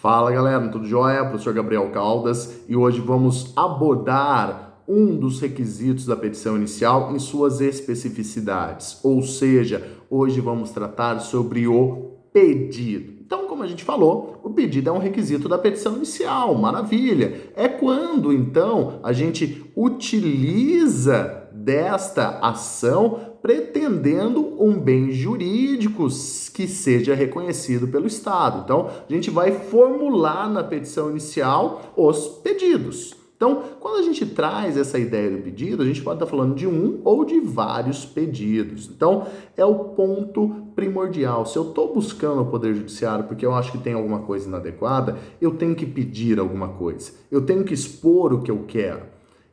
Fala galera, tudo jóia? Professor Gabriel Caldas e hoje vamos abordar um dos requisitos da petição inicial em suas especificidades, ou seja, hoje vamos tratar sobre o pedido. Então, como a gente falou, o pedido é um requisito da petição inicial, maravilha. É quando, então, a gente utiliza desta ação pretendendo um bem jurídico que seja reconhecido pelo Estado. Então, a gente vai formular na petição inicial os pedidos. Então, quando a gente traz essa ideia do pedido, a gente pode estar falando de um ou de vários pedidos. Então, é o ponto primordial. Se eu estou buscando o Poder Judiciário porque eu acho que tem alguma coisa inadequada, eu tenho que pedir alguma coisa. Eu tenho que expor o que eu quero.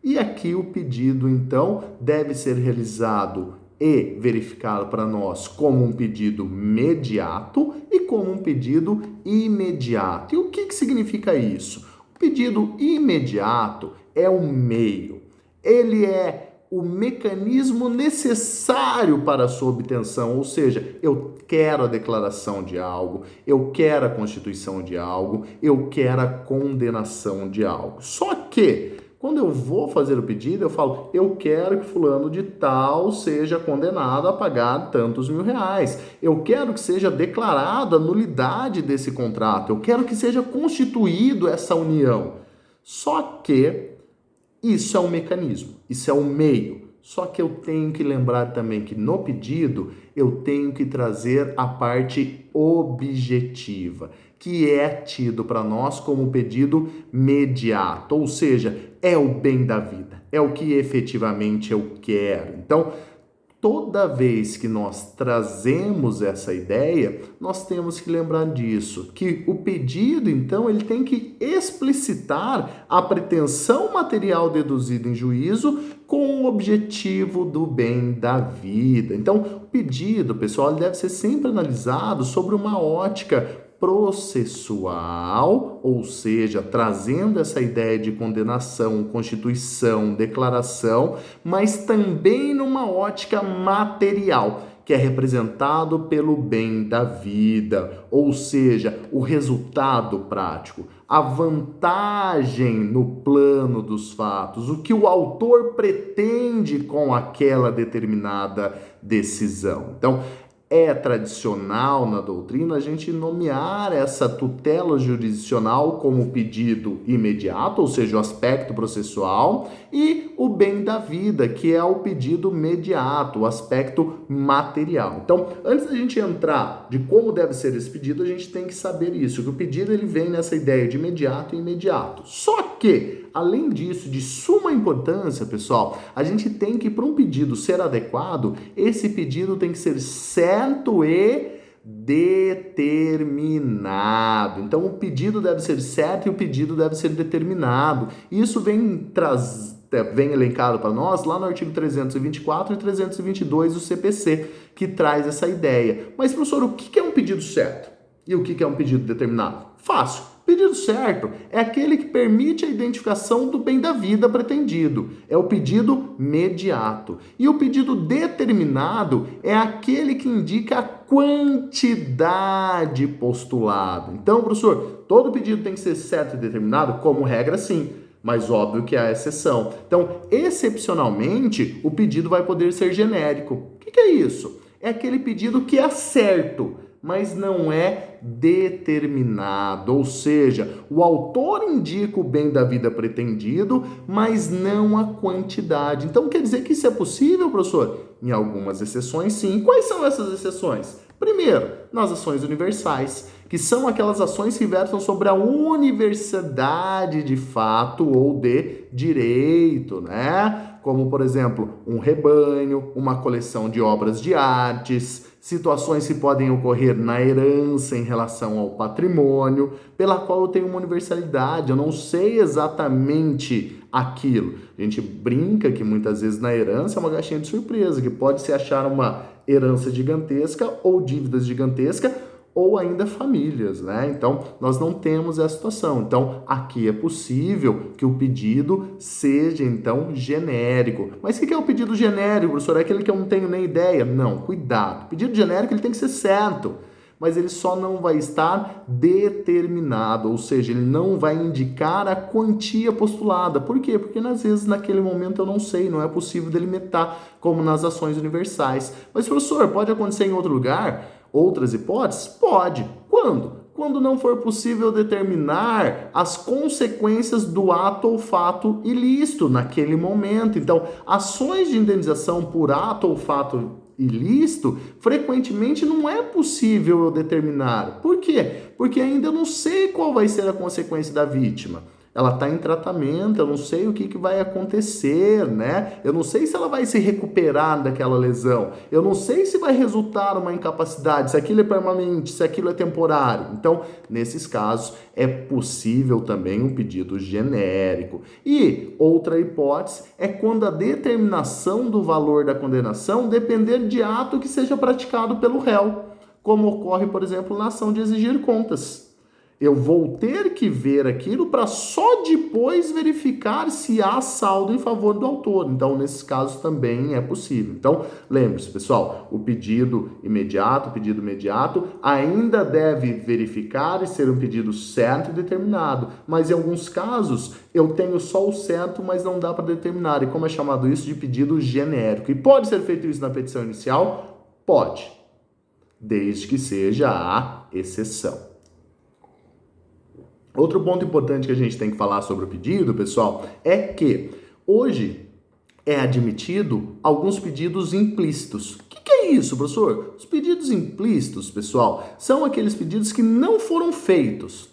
E aqui o pedido, então, deve ser realizado e verificado para nós como um pedido mediato e como um pedido imediato. E o que significa isso? O pedido imediato é um meio, ele é o mecanismo necessário para a sua obtenção, ou seja, eu quero a declaração de algo, eu quero a constituição de algo, eu quero a condenação de algo. Só que quando eu vou fazer o pedido, eu falo, eu quero que fulano de tal seja condenado a pagar tantos R$1.000. Eu quero que seja declarada a nulidade desse contrato. Eu quero que seja constituído essa união. Só que isso é um mecanismo, isso é um meio. Só que eu tenho que lembrar também que no pedido eu tenho que trazer a parte objetiva, que é tido para nós como pedido mediato, ou seja, é o bem da vida, é o que efetivamente eu quero. Então, toda vez que nós trazemos essa ideia, nós temos que lembrar disso, que o pedido, então, ele tem que explicitar a pretensão material deduzida em juízo com o objetivo do bem da vida. Então, o pedido, pessoal, ele deve ser sempre analisado sobre uma ótica processual, ou seja, trazendo essa ideia de condenação, constituição, declaração, mas também numa ótica material, que é representado pelo bem da vida, ou seja, o resultado prático, a vantagem no plano dos fatos, o que o autor pretende com aquela determinada decisão. Então, é tradicional na doutrina a gente nomear essa tutela jurisdicional como pedido imediato, ou seja, o aspecto processual, e o bem da vida, que é o pedido mediato, o aspecto material. Então, antes da gente entrar de como deve ser esse pedido, a gente tem que saber isso, que o pedido ele vem nessa ideia de imediato e imediato. Só que, além disso, de suma importância, pessoal, a gente tem que, para um pedido ser adequado, esse pedido tem que ser certo e determinado. Então, o pedido deve ser certo e o pedido deve ser determinado. Isso vem elencado para nós lá no artigo 324 e 322 do CPC, que traz essa ideia. Mas, professor, o que é um pedido certo? E o que é um pedido determinado? Fácil. Pedido certo é aquele que permite a identificação do bem da vida pretendido. É o pedido mediato. E o pedido determinado é aquele que indica a quantidade postulada. Então, professor, todo pedido tem que ser certo e determinado? Como regra, sim. Mas óbvio que há exceção. Então, excepcionalmente, o pedido vai poder ser genérico. O que é isso? É aquele pedido que é certo, mas não é determinado, ou seja, o autor indica o bem da vida pretendido, mas não a quantidade. Então quer dizer que isso é possível, professor? Em algumas exceções, sim. Quais são essas exceções? Primeiro, nas ações universais, que são aquelas ações que versam sobre a universalidade de fato ou de direito, né? Como, por exemplo, um rebanho, uma coleção de obras de artes, situações que podem ocorrer na herança em relação ao patrimônio, pela qual eu tenho uma universalidade, eu não sei exatamente aquilo. A gente brinca que muitas vezes na herança é uma caixinha de surpresa, que pode se achar uma herança gigantesca ou dívidas gigantescas, ou ainda famílias, né? Então, nós não temos essa situação. Então, aqui é possível que o pedido seja, então, genérico. Mas o que é o pedido genérico, professor? É aquele que eu não tenho nem ideia? Não, cuidado. O pedido genérico ele tem que ser certo, mas ele só não vai estar determinado, ou seja, ele não vai indicar a quantia postulada. Por quê? Porque às vezes naquele momento eu não sei, não é possível delimitar, como nas ações universais. Mas, professor, pode acontecer em outro lugar? Outras hipóteses? Pode. Quando? Quando não for possível determinar as consequências do ato ou fato ilícito naquele momento. Então, ações de indenização por ato ou fato ilícito, frequentemente não é possível eu determinar. Por quê? Porque ainda eu não sei qual vai ser a consequência da vítima. Ela está em tratamento, eu não sei o que vai acontecer, né? Eu não sei se ela vai se recuperar daquela lesão. Eu não sei se vai resultar uma incapacidade, se aquilo é permanente, se aquilo é temporário. Então, nesses casos, é possível também um pedido genérico. E outra hipótese é quando a determinação do valor da condenação depender de ato que seja praticado pelo réu, como ocorre, por exemplo, na ação de exigir contas. Eu vou ter que ver aquilo para só depois verificar se há saldo em favor do autor. Então, nesses casos também é possível. Então, lembre-se, pessoal, o pedido imediato ainda deve verificar e ser um pedido certo e determinado. Mas em alguns casos, eu tenho só o certo, mas não dá para determinar. E como é chamado isso de pedido genérico? E pode ser feito isso na petição inicial? Pode, desde que seja a exceção. Outro ponto importante que a gente tem que falar sobre o pedido, pessoal, é que hoje é admitido alguns pedidos implícitos. O que é isso, professor? Os pedidos implícitos, pessoal, são aqueles pedidos que não foram feitos,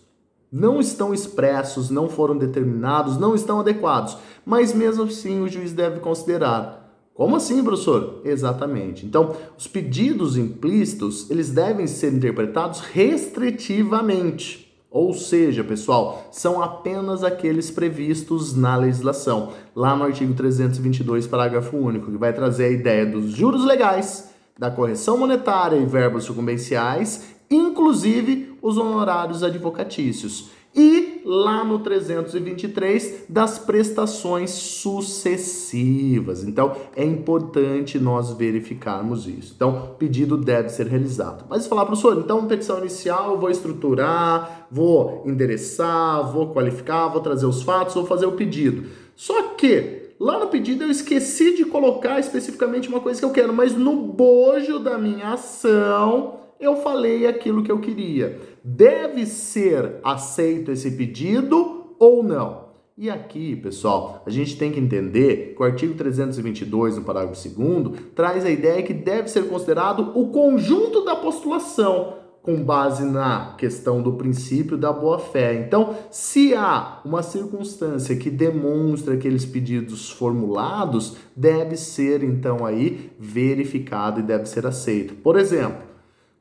não estão expressos, não foram determinados, não estão adequados, mas mesmo assim o juiz deve considerar. Como assim, professor? Exatamente. Então, os pedidos implícitos, eles devem ser interpretados restritivamente. Ou seja, pessoal, são apenas aqueles previstos na legislação, lá no artigo 322, parágrafo único, que vai trazer a ideia dos juros legais, da correção monetária e verbos sucumbenciais, inclusive os honorários advocatícios. E lá no 323, das prestações sucessivas. Então, é importante nós verificarmos isso. Então, o pedido deve ser realizado. Mas falar, professor, então, petição inicial, eu vou estruturar, vou endereçar, vou qualificar, vou trazer os fatos, vou fazer o pedido. Só que, lá no pedido, eu esqueci de colocar especificamente uma coisa que eu quero, mas no bojo da minha ação, eu falei aquilo que eu queria. Deve ser aceito esse pedido ou não? E aqui, pessoal, a gente tem que entender que o artigo 322, no parágrafo 2º, traz a ideia que deve ser considerado o conjunto da postulação, com base na questão do princípio da boa-fé. Então, se há uma circunstância que demonstra aqueles pedidos formulados, deve ser, então, aí verificado e deve ser aceito. Por exemplo,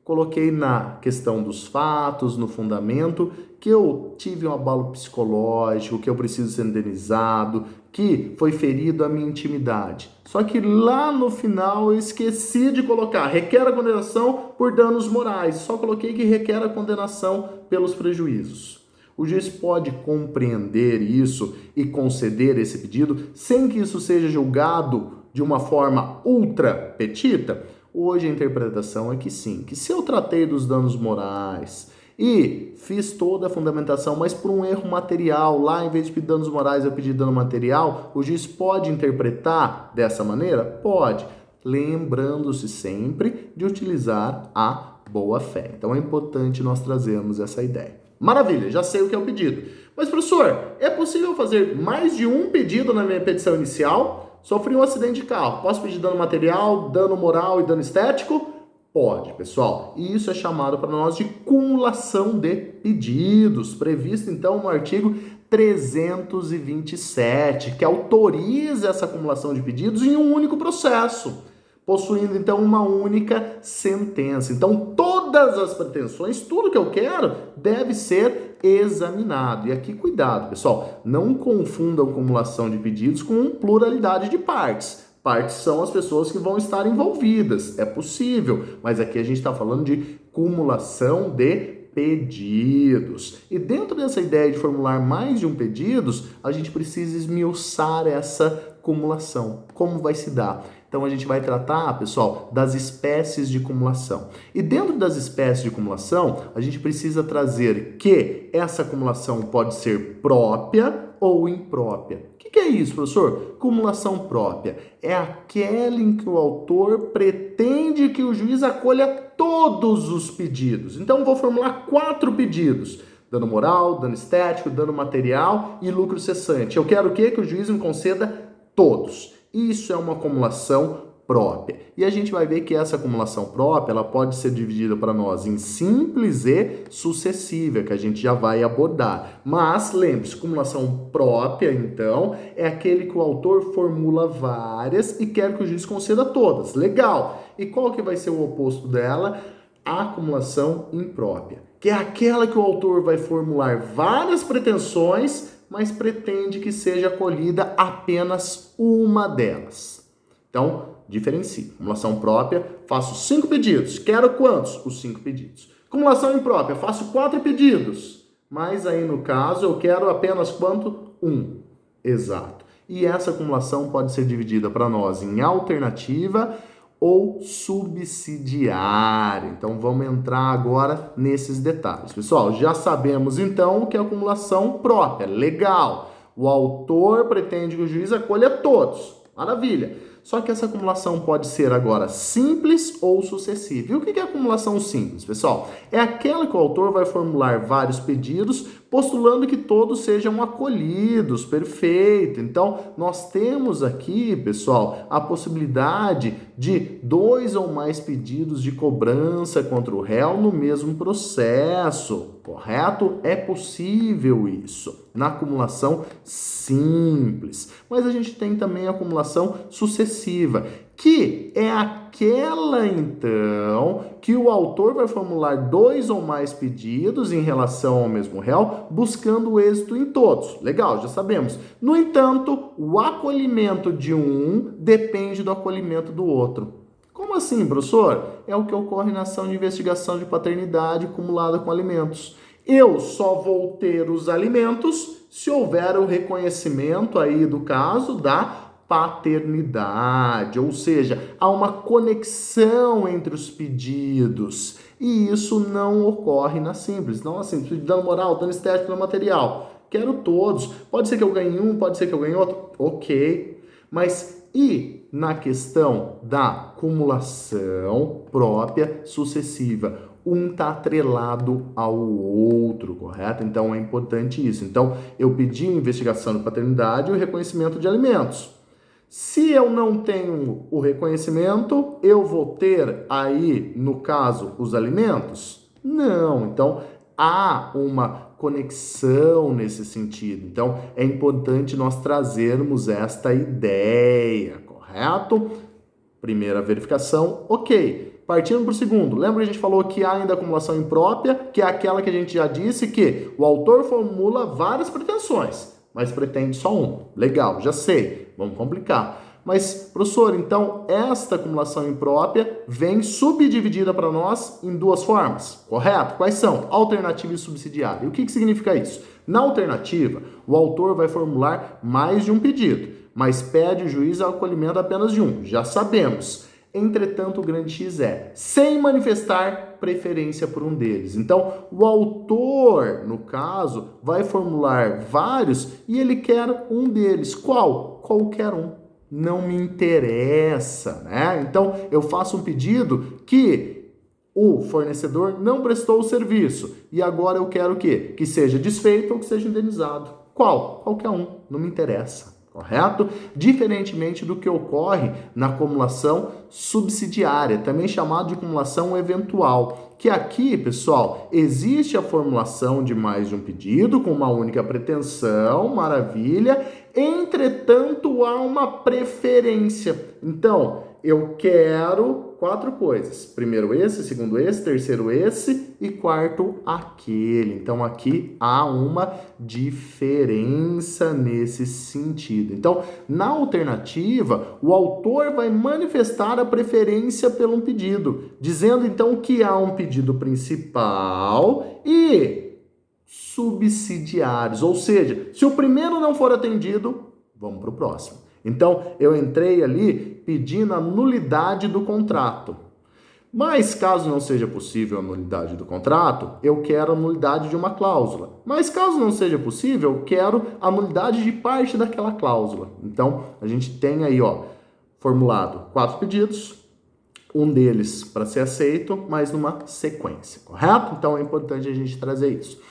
coloquei na questão dos fatos, no fundamento, que eu tive um abalo psicológico, que eu preciso ser indenizado, que foi ferido a minha intimidade. Só que lá no final eu esqueci de colocar, requer a condenação por danos morais. Só coloquei que requer a condenação pelos prejuízos. O juiz pode compreender isso e conceder esse pedido sem que isso seja julgado de uma forma ultra petita? Hoje a interpretação é que sim, que se eu tratei dos danos morais e fiz toda a fundamentação, mas por um erro material, lá em vez de pedir danos morais eu pedi dano material, o juiz pode interpretar dessa maneira? Pode, lembrando-se sempre de utilizar a boa-fé. Então é importante nós trazermos essa ideia. Maravilha, já sei o que é o pedido. Mas, professor, é possível fazer mais de um pedido na minha petição inicial? Sofri um acidente de carro, posso pedir dano material, dano moral e dano estético? Pode, pessoal. E isso é chamado para nós de cumulação de pedidos, previsto então no artigo 327, que autoriza essa acumulação de pedidos em um único processo, possuindo então uma única sentença. Então todas as pretensões, tudo que eu quero, deve ser examinado. E aqui cuidado, pessoal, não confundam acumulação de pedidos com pluralidade de partes. Partes são as pessoas que vão estar envolvidas, é possível, mas aqui a gente está falando de cumulação de pedidos. E dentro dessa ideia de formular mais de um pedidos, a gente precisa esmiuçar essa cumulação. Como vai se dar? Então a gente vai tratar, pessoal, das espécies de cumulação. E dentro das espécies de cumulação, a gente precisa trazer que essa acumulação pode ser própria ou imprópria. O que é isso, professor? Cumulação própria é aquela em que o autor pretende que o juiz acolha todos os pedidos. Então vou formular 4 pedidos: dano moral, dano estético, dano material e lucro cessante. Eu quero o quê? Que o juiz me conceda todos. Isso é uma acumulação própria. E a gente vai ver que essa acumulação própria, ela pode ser dividida para nós em simples e sucessiva, que a gente já vai abordar. Mas, lembre-se, acumulação própria, então, é aquele que o autor formula várias e quer que o juiz conceda todas. Legal! E qual que vai ser o oposto dela? A acumulação imprópria, que é aquela que o autor vai formular várias pretensões, mas pretende que seja acolhida apenas uma delas. Então, diferencie. Acumulação própria, faço 5 pedidos. Quero quantos? Os 5 pedidos. Acumulação imprópria, faço 4 pedidos. Mas aí, no caso, eu quero apenas quanto? 1. Exato. E essa acumulação pode ser dividida para nós em alternativa ou subsidiária. Então, vamos entrar agora nesses detalhes. Pessoal, já sabemos, então, que é acumulação própria. Legal. O autor pretende que o juiz acolha todos. Maravilha. Só que essa acumulação pode ser agora simples ou sucessiva. E o que é acumulação simples, pessoal? É aquela que o autor vai formular vários pedidos, postulando que todos sejam acolhidos, perfeito. Então, nós temos aqui, pessoal, a possibilidade de 2 ou mais pedidos de cobrança contra o réu no mesmo processo, correto? É possível isso na acumulação simples. Mas a gente tem também a acumulação sucessiva, que é aquela, então, que o autor vai formular 2 ou mais pedidos em relação ao mesmo réu, buscando o êxito em todos. Legal, já sabemos. No entanto, o acolhimento de um depende do acolhimento do outro. Como assim, professor? É o que ocorre na ação de investigação de paternidade acumulada com alimentos. Eu só vou ter os alimentos se houver o reconhecimento aí do caso da paternidade, ou seja, há uma conexão entre os pedidos e isso não ocorre na simples. Não assim, de dano moral, dano estético, dano material. Quero todos. Pode ser que eu ganhe um, pode ser que eu ganhe outro. Ok. Mas e na questão da acumulação própria sucessiva? Um está atrelado ao outro, correto? Então é importante isso. Então eu pedi investigação de paternidade e o reconhecimento de alimentos. Se eu não tenho o reconhecimento, eu vou ter aí, no caso, os alimentos? Não. Então há uma conexão nesse sentido. Então é importante nós trazermos esta ideia, correto? Primeira verificação, ok. Partindo para o segundo, lembra que a gente falou que há ainda acumulação imprópria, que é aquela que a gente já disse que o autor formula várias pretensões, mas pretende só um. Legal, já sei, vamos complicar. Mas, professor, então esta acumulação imprópria vem subdividida para nós em 2 formas, correto? Quais são? Alternativa e subsidiária. E o que significa isso? Na alternativa, o autor vai formular mais de um pedido, mas pede o juiz ao acolhimento apenas de um. Já sabemos. Entretanto, o grande X é sem manifestar preferência por um deles. Então, o autor, no caso, vai formular vários e ele quer um deles. Qual? Qualquer um. Não me interessa, né? Então, eu faço um pedido que o fornecedor não prestou o serviço e agora eu quero o quê? Que seja desfeito ou que seja indenizado. Qual? Qualquer um. Não me interessa. Correto? Diferentemente do que ocorre na acumulação subsidiária, também chamado de acumulação eventual, que aqui, pessoal, existe a formulação de mais de um pedido com uma única pretensão, maravilha, entretanto há uma preferência. Então, eu quero 4 coisas. Primeiro esse, segundo esse, terceiro esse e quarto aquele. Então aqui há uma diferença nesse sentido. Então, na alternativa, o autor vai manifestar a preferência pelo pedido, dizendo então que há um pedido principal e subsidiários. Ou seja, se o primeiro não for atendido, vamos para o próximo. Então, eu entrei ali pedindo a nulidade do contrato. Mas caso não seja possível a nulidade do contrato, eu quero a nulidade de uma cláusula. Mas caso não seja possível, eu quero a nulidade de parte daquela cláusula. Então, a gente tem aí, formulado 4 pedidos, um deles para ser aceito, mas numa sequência, correto? Então, é importante a gente trazer isso.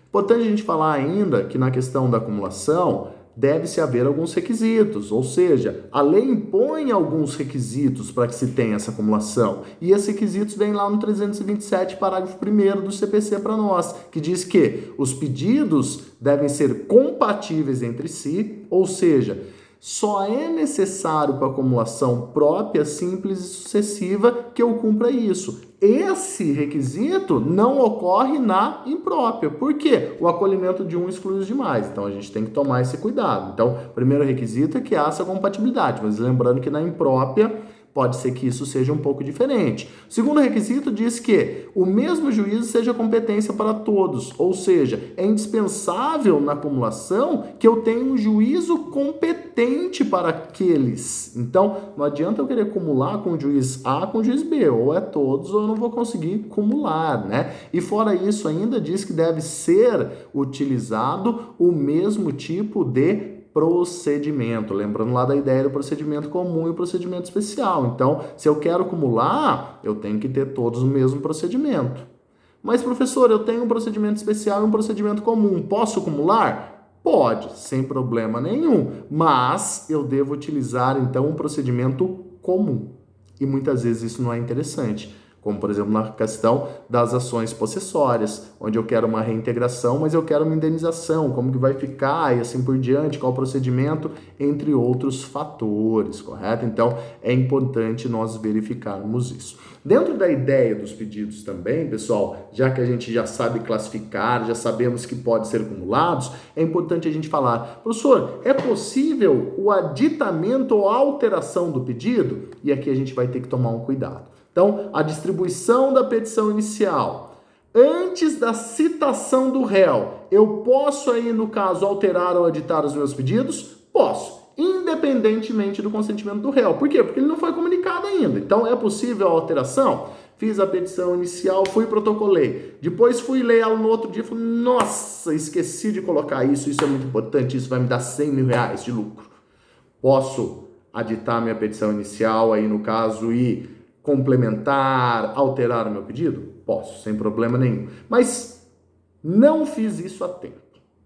Importante a gente falar ainda que na questão da acumulação, deve-se haver alguns requisitos, ou seja, a lei impõe alguns requisitos para que se tenha essa acumulação, e esses requisitos vêm lá no 327, parágrafo 1º do CPC para nós, que diz que os pedidos devem ser compatíveis entre si, ou seja, só é necessário para acumulação própria, simples e sucessiva que eu cumpra isso. Esse requisito não ocorre na imprópria. Por quê? O acolhimento de um exclui os demais. Então, a gente tem que tomar esse cuidado. Então, o primeiro requisito é que haja compatibilidade. Mas lembrando que na imprópria pode ser que isso seja um pouco diferente. O segundo requisito diz que o mesmo juízo seja competência para todos, ou seja, é indispensável na acumulação que eu tenha um juízo competente para aqueles. Então, não adianta eu querer acumular com o juiz A com o juiz B, ou é todos ou eu não vou conseguir acumular, né? E fora isso, ainda diz que deve ser utilizado o mesmo tipo de procedimento, lembrando lá da ideia do procedimento comum e o procedimento especial. Então, se eu quero acumular, eu tenho que ter todos o mesmo procedimento. Mas, professor, eu tenho um procedimento especial e um procedimento comum. Posso acumular? Pode, sem problema nenhum. Mas eu devo utilizar, então, um procedimento comum. E muitas vezes isso não é interessante. Como, por exemplo, na questão das ações possessórias, onde eu quero uma reintegração, mas eu quero uma indenização, como que vai ficar e assim por diante, qual o procedimento, entre outros fatores, correto? Então, é importante nós verificarmos isso. Dentro da ideia dos pedidos também, pessoal, já que a gente já sabe classificar, já sabemos que pode ser acumulados, é importante a gente falar, professor, é possível o aditamento ou alteração do pedido? E aqui a gente vai ter que tomar um cuidado. Então, a distribuição da petição inicial, antes da citação do réu, eu posso aí, no caso, alterar ou aditar os meus pedidos? Posso, independentemente do consentimento do réu. Por quê? Porque ele não foi comunicado ainda. Então, é possível a alteração? Fiz a petição inicial, fui protocolei. Depois fui ler ela no outro dia e falei, nossa, esqueci de colocar isso é muito importante, isso vai me dar 100 mil reais de lucro. Posso aditar minha petição inicial aí, no caso, e complementar, alterar o meu pedido? Posso, sem problema nenhum. Mas não fiz isso a tempo.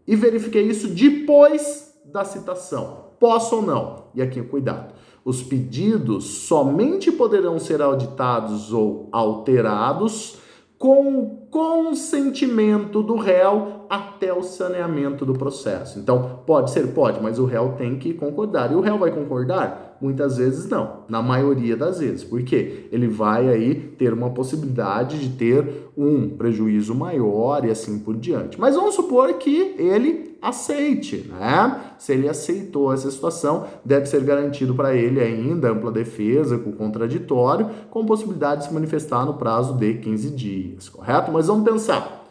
E verifiquei isso depois da citação. Posso ou não? E aqui, cuidado. Os pedidos somente poderão ser auditados ou alterados com o consentimento do réu até o saneamento do processo. Então, pode ser? Pode, mas o réu tem que concordar. E o réu vai concordar? Muitas vezes não, na maioria das vezes. Por quê? Ele vai aí ter uma possibilidade de ter um prejuízo maior e assim por diante. Mas vamos supor que ele aceite, né? Se ele aceitou essa situação, deve ser garantido para ele ainda ampla defesa com contraditório, com possibilidade de se manifestar no prazo de 15 dias, correto? Mas vamos pensar.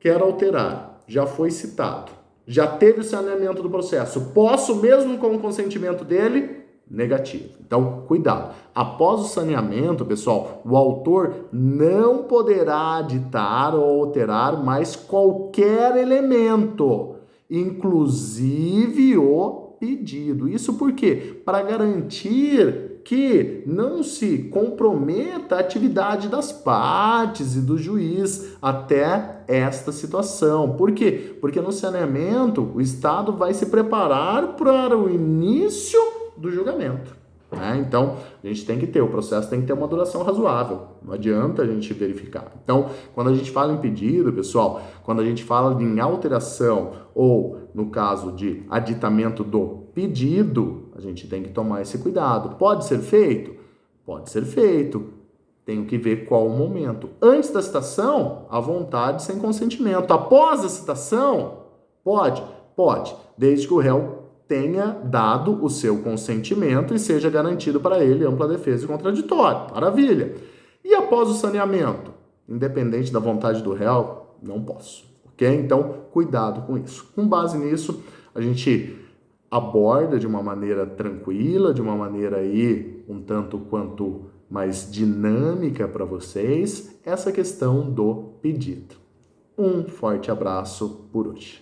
Quero alterar, já foi citado, já teve o saneamento do processo, posso mesmo com o consentimento dele? Negativo. Então, cuidado. Após o saneamento, pessoal, o autor não poderá aditar ou alterar mais qualquer elemento, inclusive o pedido. Isso por quê? Para garantir que não se comprometa a atividade das partes e do juiz até esta situação. Por quê? Porque no saneamento o Estado vai se preparar para o início do julgamento. Né? Então, a gente tem que ter, o processo tem que ter uma duração razoável. Não adianta a gente verificar. Então, quando a gente fala em pedido, pessoal, quando a gente fala em alteração ou, no caso de aditamento do pedido, a gente tem que tomar esse cuidado. Pode ser feito? Pode ser feito. Tenho que ver qual o momento. Antes da citação, à vontade, sem consentimento. Após a citação, pode? Pode, desde que o réu tenha dado o seu consentimento e seja garantido para ele ampla defesa e contraditório. Maravilha. E após o saneamento? Independente da vontade do réu, não posso. Ok? Então, cuidado com isso. Com base nisso, a gente aborda de uma maneira tranquila, de uma maneira aí um tanto quanto mais dinâmica para vocês, essa questão do pedido. Um forte abraço por hoje.